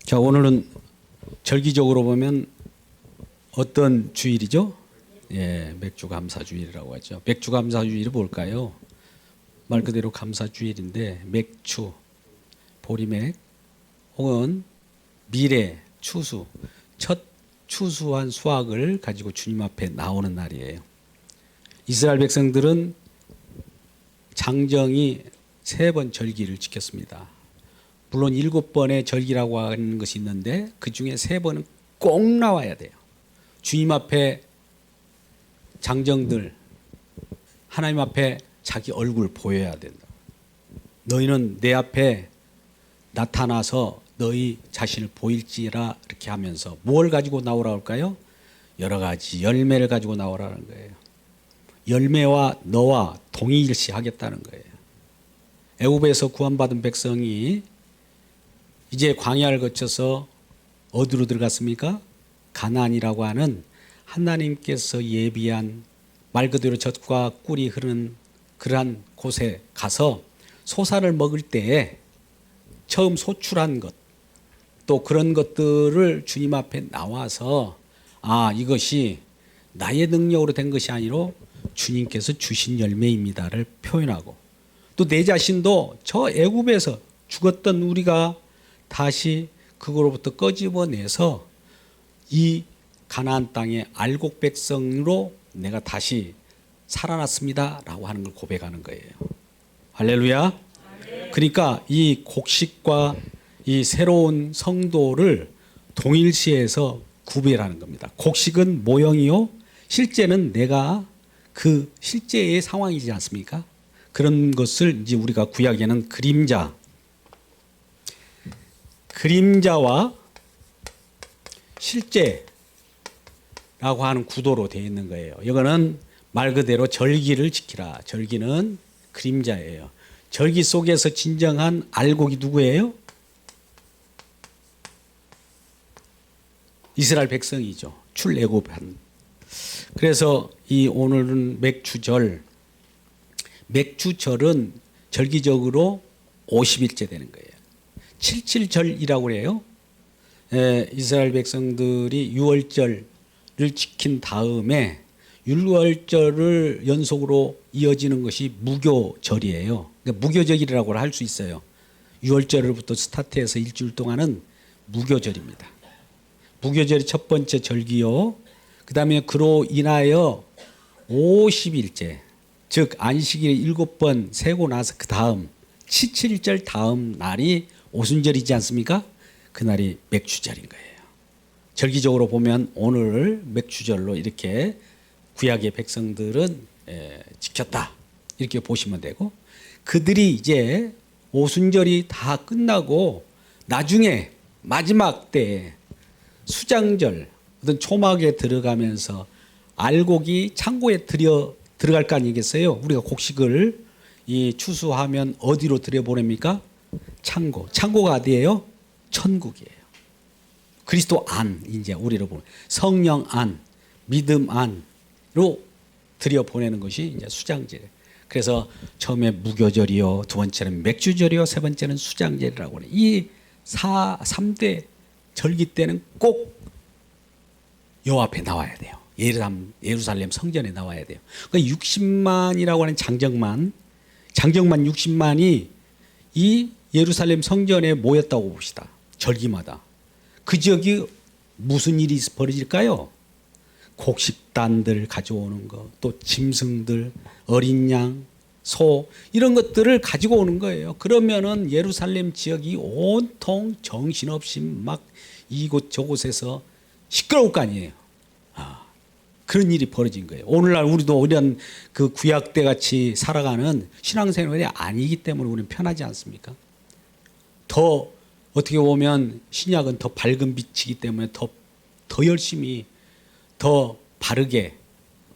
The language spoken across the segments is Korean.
자, 오늘은 절기적으로 보면 어떤 주일이죠? 예, 맥주 감사 주일이라고 하죠. 맥주 감사 주일이 뭘까요? 말 그대로 감사 주일인데 맥주, 보리맥 혹은 미래, 추수, 첫 추수한 수확을 가지고 주님 앞에 나오는 날이에요. 이스라엘 백성들은 장정이 3번 절기를 지켰습니다. 물론 7번의 절기라고 하는 것이 있는데 그 중에 3번은 꼭 나와야 돼요. 주님 앞에 장정들 하나님 앞에 자기 얼굴 보여야 된다. 너희는 내 앞에 나타나서 너희 자신을 보일지라 이렇게 하면서 뭘 가지고 나오라 할까요? 여러 가지 열매를 가지고 나오라는 거예요. 열매와 너와 동일시 하겠다는 거예요. 애굽에서 구원받은 백성이 이제 광야를 거쳐서 어디로 들어갔습니까? 가나안이라고 하는 하나님께서 예비한 말 그대로 젖과 꿀이 흐르는 그러한 곳에 가서 소사를 먹을 때에 처음 소출한 것, 또 그런 것들을 주님 앞에 나와서 이것이 나의 능력으로 된 것이 아니라 주님께서 주신 열매입니다를 표현하고, 또 내 자신도 저 애굽에서 죽었던 우리가 다시 그거로부터 끄집어내서 이 가나안 땅의 알곡 백성으로 내가 다시 살아났습니다 라고 하는 걸 고백하는 거예요. 할렐루야. 그러니까 이 곡식과 이 새로운 성도를 동일시해서 구별하는 겁니다. 곡식은 모형이요, 실제는 내가 그 실제의 상황이지 않습니까? 그런 것을 이제 우리가 구약에는 그림자와 실제라고 하는 구도로 되어 있는 거예요. 이거는 말 그대로 절기를 지키라. 절기는 그림자예요. 절기 속에서 진정한 알곡이 누구예요? 이스라엘 백성이죠. 출애굽한. 그래서 이 오늘은 맥주절은 절기적으로 50일째 되는 거예요. 77절이라고 해요. 이스라엘 백성들이 유월절을 지킨 다음에 유월절을 연속으로 이어지는 것이 무교절이에요. 그러니까 무교절이라고 할 수 있어요. 유월절부터 스타트해서 일주일 동안은 무교절입니다. 무교절이 첫 번째 절기요. 그 다음에 그로 인하여 50일째, 즉 안식일 7번 세고 나서 그 다음 77절 다음 날이 오순절이지 않습니까? 그날이 맥주절인 거예요. 절기적으로 보면 오늘 맥주절로 이렇게 구약의 백성들은 지켰다 이렇게 보시면 되고, 그들이 이제 오순절이 다 끝나고 나중에 마지막 때에 수장절 어떤 초막에 들어가면서 알곡이 창고에 들어갈 거 아니겠어요? 우리가 곡식을 이 추수하면 어디로 들여보냅니까? 창고가 어디예요? 천국이에요. 그리스도 안, 이제 우리로 보면 성령 안, 믿음 안으로 들여보내는 것이 이제 수장절. 그래서 처음에 무교절이요, 두 번째는 맥주절이요, 세 번째는 수장절이라고 해요. 이 3대 절기 때는 꼭 여호와 앞에 나와야 돼요. 예루살렘 성전에 나와야 돼요. 그러니까 60만이라고 하는 장정만 60만이 이 예루살렘 성전에 모였다고 봅시다. 절기마다. 그 지역이 무슨 일이 벌어질까요? 곡식단들 가져오는 거, 또 짐승들, 어린 양, 소 이런 것들을 가지고 오는 거예요. 그러면은 예루살렘 지역이 온통 정신없이 막 이곳 저곳에서 시끄러울 거 아니에요. 그런 일이 벌어진 거예요. 오늘날 우리도 이런 그 구약 때 같이 살아가는 신앙생활이 아니기 때문에 우리는 편하지 않습니까? 더 어떻게 보면 신약은 더 밝은 빛이기 때문에 더 열심히 더 바르게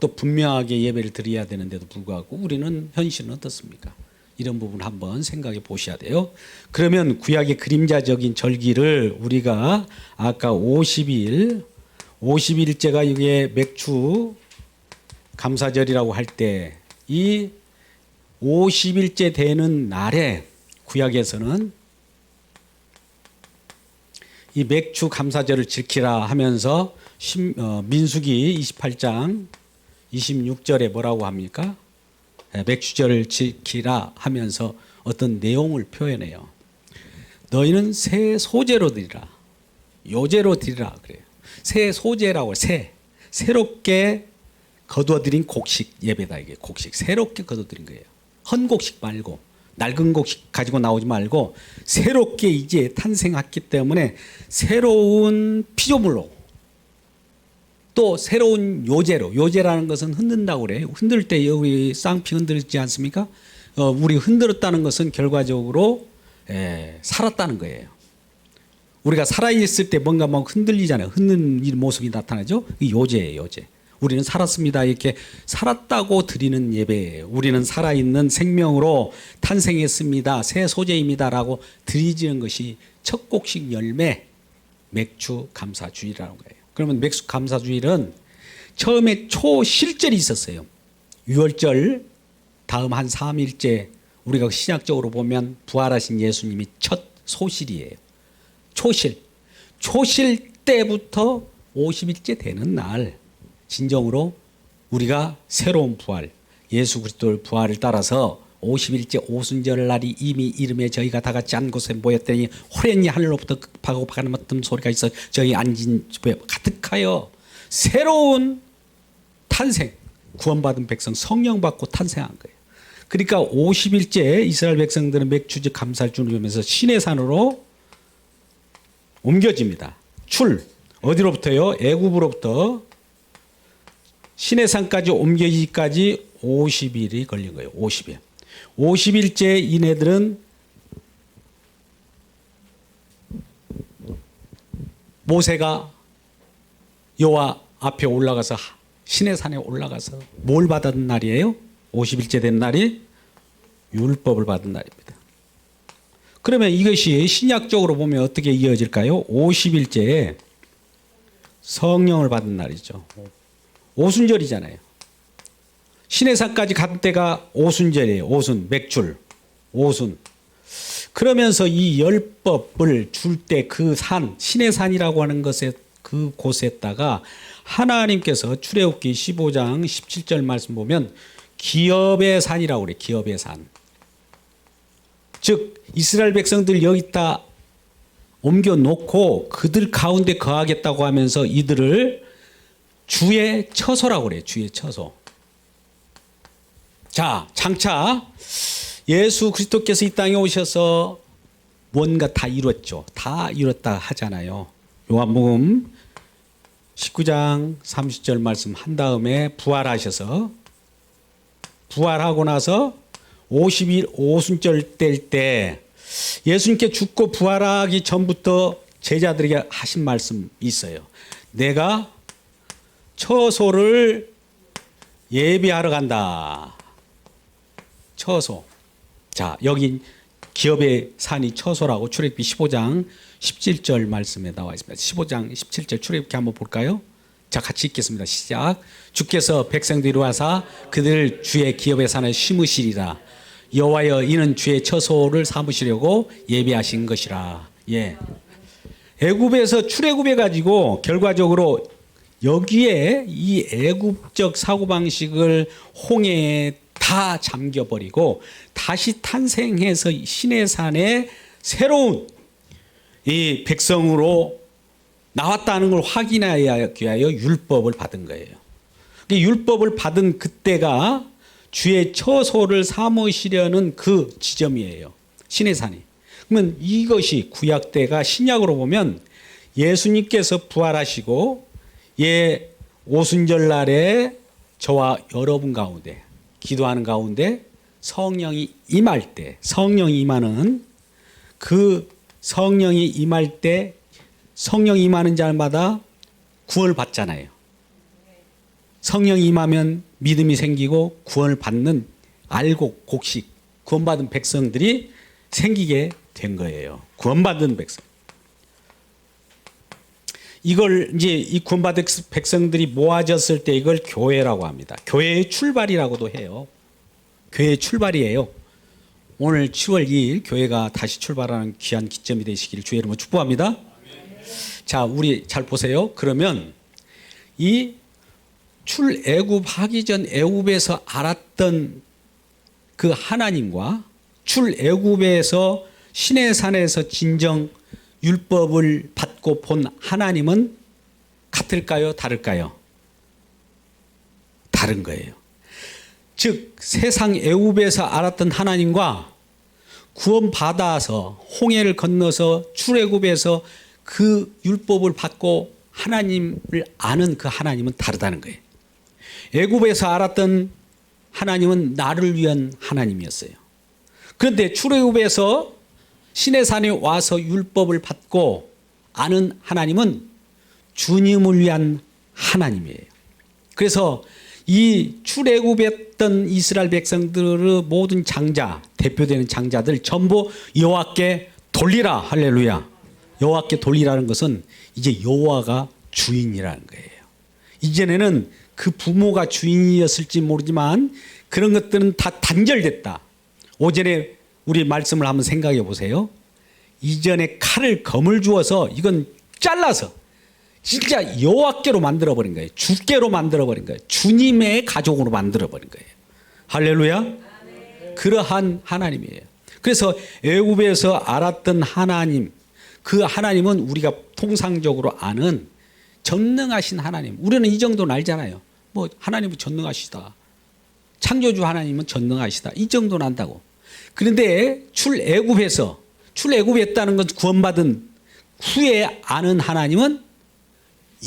또 분명하게 예배를 드려야 되는데도 불구하고 우리는 현실은 어떻습니까? 이런 부분 한번 생각해 보셔야 돼요. 그러면 구약의 그림자적인 절기를 우리가 아까 50일째가 이게 맥주 감사절이라고 할 때 이 50일째 되는 날에 구약에서는 이 맥주 감사절을 지키라 하면서 민수기 28장 26절에 뭐라고 합니까? 맥주절을 지키라 하면서 어떤 내용을 표현해요. 너희는 새 소재로 드리라. 요제로 드리라 그래요. 새 소재라고 새롭게 거두어들인 곡식 예배다. 이게 곡식 새롭게 거두어들인 거예요. 헌 곡식 말고 낡은 곡식 가지고 나오지 말고 새롭게 이제 탄생했기 때문에 새로운 피조물로 또 새로운 요제라는 것은 흔든다고 그래요. 흔들 때 우리 쌍피 흔들지 않습니까? 우리 흔들었다는 것은 결과적으로 살았다는 거예요. 우리가 살아있을 때 뭔가 막 흔들리잖아요. 흔드는 모습이 나타나죠. 이 요제예요, 요제. 우리는 살았습니다. 이렇게 살았다고 드리는 예배예요. 우리는 살아있는 생명으로 탄생했습니다. 새 소재입니다라고 드리지는 것이 첫 곡식 열매 맥주 감사주일이라는 거예요. 그러면 맥주 감사주일은 처음에 초실절이 있었어요. 유월절 다음 한 3일째 우리가 신약적으로 보면 부활하신 예수님이 첫 소실이에요. 초실 때부터 50일째 되는 날 진정으로 우리가 새로운 부활 예수 그리스도의 부활을 따라서 50일째 오순절 날이 이미 이름에 저희가 다 같이 한 곳에 모였더니 호련히 하늘로부터 급하고 박하는 어떤 소리가 있어 저희 앉은 집에 가득하여 새로운 탄생 구원받은 백성 성령 받고 탄생한 거예요. 그러니까 50일째 이스라엘 백성들은 맥주제 감사를 주면서 시내산으로 옮겨집니다. 어디로부터요? 애굽으로부터 시내산까지 옮겨지기까지 50일이 걸린 거예요. 50일. 50일째 이네들은 모세가 여호와 앞에 올라가서 시내산에 올라가서 뭘 받은 날이에요? 50일째 된 날이 율법을 받은 날입니다. 그러면 이것이 신약적으로 보면 어떻게 이어질까요? 50일째에 성령을 받은 날이죠. 오순절이잖아요. 시내산까지 간 때가 오순절이에요. 맥줄, 오순. 그러면서 이 율법을 줄 때 그 시내산이라고 하는 것에 그곳에다가 하나님께서 출애굽기 15장 17절 말씀 보면 기업의 산이라고 그래요. 기업의 산. 즉 이스라엘 백성들 여기다 옮겨놓고 그들 가운데 거하겠다고 하면서 이들을 주의 처소라고 그래요. 주의 처소. 자, 장차 예수 그리스도께서 이 땅에 오셔서 뭔가 다 이뤘죠. 다 이뤘다 하잖아요. 요한복음 19장 30절 말씀 한 다음에 부활하셔서 부활하고 나서 50일 오순절 뗄 때 예수님께 죽고 부활하기 전부터 제자들에게 하신 말씀이 있어요. 내가 처소를 예비하러 간다. 처소. 자, 여기 기업의 산이 처소라고 출애굽기 15장 17절 말씀에 나와 있습니다. 15장 17절 출애굽기 한번 볼까요? 자, 같이 읽겠습니다. 시작. 주께서 백성들이 와사 그들 주의 기업의 산에 심으시리라. 여호와여 이는 주의 처소를 삼으시려고 예비하신 것이라. 예. 애굽에서 출애굽해 가지고 결과적으로 여기에 이 애굽적 사고방식을 홍해에 다 잠겨버리고 다시 탄생해서 시내산에 새로운 이 백성으로 나왔다는 걸 확인하기 위하여 율법을 받은 거예요. 율법을 받은 그때가 주의 처소를 삼으시려는 그 지점이에요. 시내산이. 그러면 이것이 구약 때가 신약으로 보면 예수님께서 부활하시고 오순절 날에 저와 여러분 가운데 기도하는 가운데 성령이 임할 때 성령이 임하는 그 성령이 임할 때 성령이 임하는 자마다 구원을 받잖아요. 성령이 임하면 믿음이 생기고 구원을 받는 알고 곡식 구원받은 백성들이 생기게 된 거예요. 구원받은 백성. 이걸 이제 이 구원받은 백성들이 모아졌을 때 이걸 교회라고 합니다. 교회의 출발이라고도 해요. 교회의 출발이에요. 오늘 10월 2일 교회가 다시 출발하는 귀한 기점이 되시기를 주의 이름으로 축복합니다. 자, 우리 잘 보세요. 그러면 이 출애굽하기 전 애굽에서 알았던 그 하나님과 출애굽에서 시내산에서 진정 율법을 받고 본 하나님은 같을까요? 다를까요? 다른 거예요. 즉 세상 애굽에서 알았던 하나님과 구원받아서 홍해를 건너서 출애굽에서 그 율법을 받고 하나님을 아는 그 하나님은 다르다는 거예요. 애굽에서 알았던 하나님은 나를 위한 하나님이었어요. 그런데 출애굽에서 시내산에 와서 율법을 받고 아는 하나님은 주님을 위한 하나님이에요. 그래서 이 출애굽했던 이스라엘 백성들의 모든 장자, 대표되는 장자들 전부 여호와께 돌리라. 할렐루야. 여호와께 돌리라는 것은 이제 여호와가 주인이라는 거예요. 이전에는 그 부모가 주인이었을지 모르지만 그런 것들은 다 단절됐다. 오전에 우리 말씀을 한번 생각해 보세요. 이전에 칼을 검을 주어서 이건 잘라서 진짜 여호와께로 만들어버린 거예요. 주께로 만들어버린 거예요. 주님의 가족으로 만들어버린 거예요. 할렐루야. 그러한 하나님이에요. 그래서 애굽에서 알았던 하나님, 그 하나님은 우리가 통상적으로 아는 전능하신 하나님. 우리는 이 정도는 알잖아요. 뭐 하나님은 전능하시다. 창조주 하나님은 전능하시다. 이 정도는 안다고. 그런데 출애굽했다는 건 구원받은 후에 아는 하나님은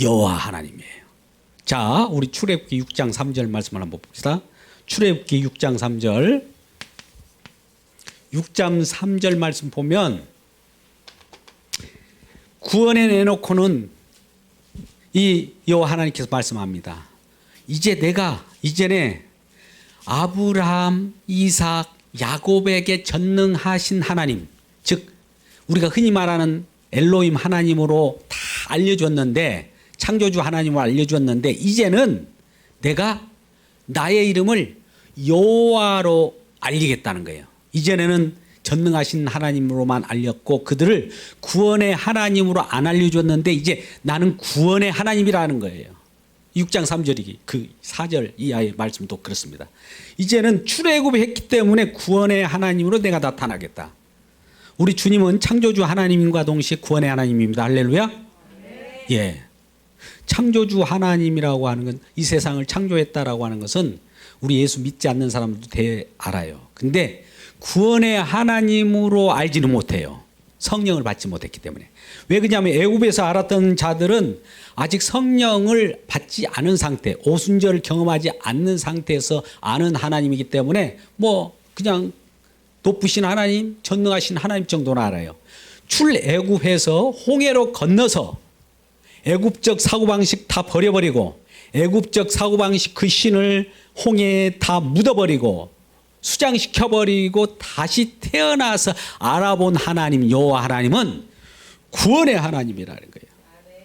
여호와 하나님이에요. 자, 우리 출애굽기 6장 3절 말씀을 한번 봅시다. 출애굽기 6장 3절. 6장 3절 말씀 보면 구원에 내놓고는 이 여호와 하나님께서 말씀합니다. 이제 내가 이전에 아브라함, 이삭, 야곱에게 전능하신 하나님, 즉 우리가 흔히 말하는 엘로힘 하나님으로 다 알려줬는데, 창조주 하나님을 알려줬는데 이제는 내가 나의 이름을 여호와로 알리겠다는 거예요. 이전에는 전능하신 하나님으로만 알렸고 그들을 구원의 하나님으로 안 알려줬는데 이제 나는 구원의 하나님이라는 거예요. 6장 3절이 그 4절 이하의 말씀도 그렇습니다. 이제는 출애굽했기 때문에 구원의 하나님으로 내가 나타나겠다. 우리 주님은 창조주 하나님과 동시에 구원의 하나님입니다. 할렐루야. 예. 창조주 하나님이라고 하는 건 이 세상을 창조했다라고 하는 것은 우리 예수 믿지 않는 사람들도 대 알아요. 근데 구원의 하나님으로 알지는 못해요. 성령을 받지 못했기 때문에. 왜 그러냐면 애굽에서 알았던 자들은 아직 성령을 받지 않은 상태, 오순절을 경험하지 않는 상태에서 아는 하나님이기 때문에 뭐 그냥 높으신 하나님, 전능하신 하나님 정도는 알아요. 출애굽해서 홍해로 건너서 애굽적 사고방식 다 버려버리고 애굽적 사고방식 그 신을 홍해에 다 묻어버리고 수장시켜버리고 다시 태어나서 알아본 하나님, 여호와 하나님은 구원의 하나님이라는 거예요.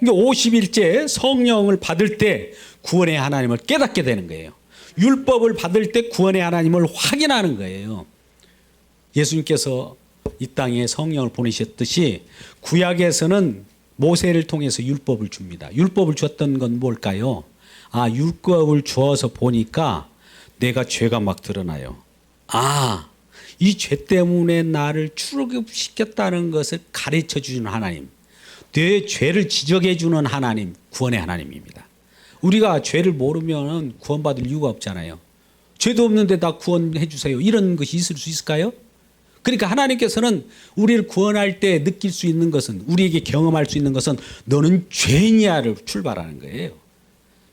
그러니까 50일째 성령을 받을 때 구원의 하나님을 깨닫게 되는 거예요. 율법을 받을 때 구원의 하나님을 확인하는 거예요. 예수님께서 이 땅에 성령을 보내셨듯이 구약에서는 모세를 통해서 율법을 줍니다. 율법을 줬던 건 뭘까요? 율법을 주어서 보니까 내가 죄가 막 드러나요. 이 죄 때문에 나를 출애굽시켰다는 것을 가르쳐 주는 하나님, 내 죄를 지적해 주는 하나님, 구원의 하나님입니다. 우리가 죄를 모르면 구원받을 이유가 없잖아요. 죄도 없는데 나 구원해 주세요. 이런 것이 있을 수 있을까요? 그러니까 하나님께서는 우리를 구원할 때 느낄 수 있는 것은, 우리에게 경험할 수 있는 것은 너는 죄인이야를 출발하는 거예요.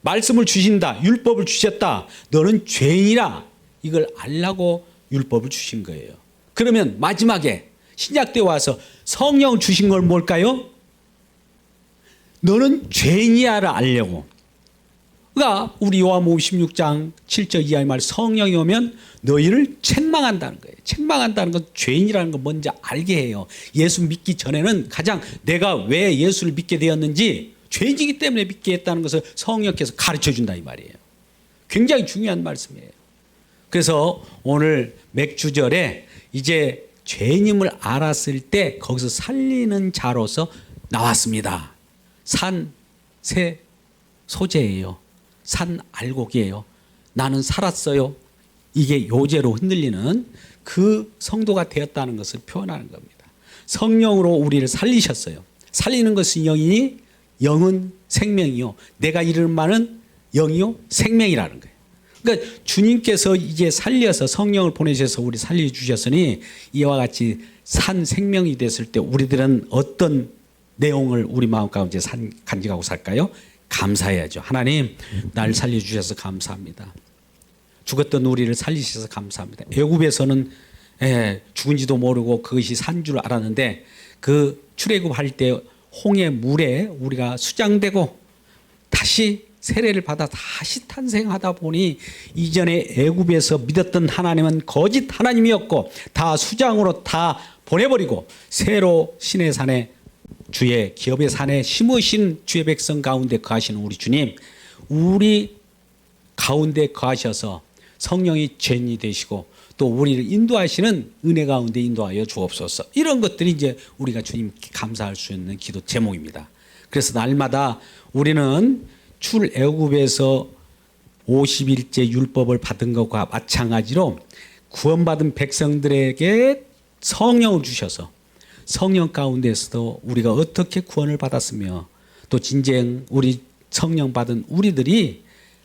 말씀을 주신다, 율법을 주셨다, 너는 죄인이라, 이걸 알라고 율법을 주신 거예요. 그러면 마지막에 신약 때 와서 성령 주신 건 뭘까요? 너는 죄인이야를 알려고. 그러니까 우리 요한복음 16장 7절 이하의 말, 성령이 오면 너희를 책망한다는 거예요. 책망한다는 건 죄인이라는 걸 먼저 알게 해요. 예수 믿기 전에는 가장 내가 왜 예수를 믿게 되었는지, 죄인이기 때문에 믿게 했다는 것을 성령께서 가르쳐 준다 이 말이에요. 굉장히 중요한 말씀이에요. 그래서 오늘 맥주절에 이제 죄인임을 알았을 때 거기서 살리는 자로서 나왔습니다. 산 새 소재예요. 산 알곡이에요. 나는 살았어요. 이게 요제로 흔들리는 그 성도가 되었다는 것을 표현하는 겁니다. 성령으로 우리를 살리셨어요. 살리는 것은 영이니 영은 생명이요. 내가 이르는 말은 영이요 생명이라는 거예요. 그러니까 주님께서 이제 살려서 성령을 보내셔서 우리 살려주셨으니 이와 같이 산 생명이 됐을 때 우리들은 어떤 내용을 우리 마음 가운데 간직하고 살까요? 감사해야죠. 하나님 날 살려주셔서 감사합니다. 죽었던 우리를 살리셔서 감사합니다. 애굽에서는 죽은지도 모르고 그것이 산 줄 알았는데 그 출애굽할 때 홍해 물에 우리가 수장되고 다시 세례를 받아 다시 탄생하다 보니 이전에 애굽에서 믿었던 하나님은 거짓 하나님이었고 다 수장으로 다 보내버리고 새로 신의 산에 주의 기업의 산에 심으신 주의 백성 가운데 거하시는 우리 주님, 우리 가운데 거하셔서 성령이 죄인이 되시고 또 우리를 인도하시는 은혜 가운데 인도하여 주옵소서. 이런 것들이 이제 우리가 주님께 감사할 수 있는 기도 제목입니다. 그래서 날마다 우리는 출애굽에서 50일째 율법을 받은 것과 마찬가지로 구원받은 백성들에게 성령을 주셔서 성령 가운데서도 우리가 어떻게 구원을 받았으며 또 진정 우리 성령 받은 우리들이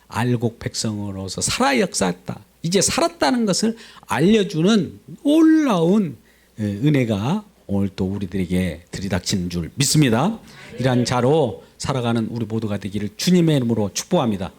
알곡 백성으로서 살아 역사했다. 이제 살았다는 것을 알려주는 놀라운 은혜가 오늘 또 우리들에게 들이닥치는 줄 믿습니다. 이러한 자로 살아가는 우리 모두가 되기를 주님의 이름으로 축복합니다.